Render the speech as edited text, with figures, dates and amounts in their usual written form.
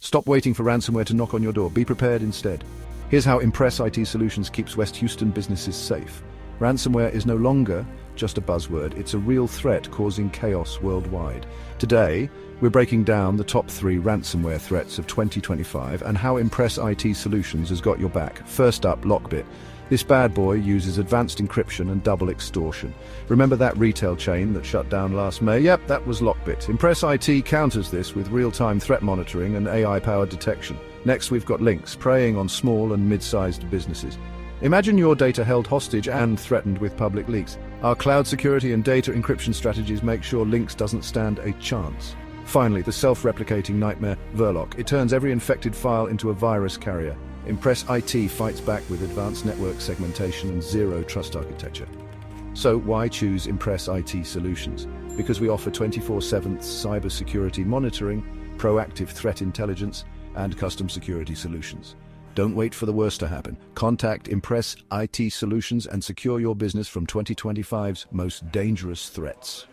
Stop waiting for ransomware to knock on your door. Be prepared instead. Here's how Impress IT Solutions keeps West Houston businesses safe. Ransomware is no longer just a buzzword. It's a real threat causing chaos worldwide. Today, we're breaking down the top 3 ransomware threats of 2025 and how Impress IT Solutions has got your back. First up, LockBit. This bad boy uses advanced encryption and double extortion. Remember that retail chain that shut down last May? Yep, that was LockBit. Impress IT counters this with real-time threat monitoring and AI-powered detection. Next, we've got Lynx, preying on small and mid-sized businesses. Imagine your data held hostage and threatened with public leaks. Our cloud security and data encryption strategies make sure Lynx doesn't stand a chance. Finally, the self-replicating nightmare, Virlock. It turns every infected file into a virus carrier. Impress IT fights back with advanced network segmentation and zero-trust architecture. So why choose Impress IT Solutions? Because we offer 24/7 cybersecurity monitoring, proactive threat intelligence, and custom security solutions. Don't wait for the worst to happen. Contact Impress IT Solutions and secure your business from 2025's most dangerous threats.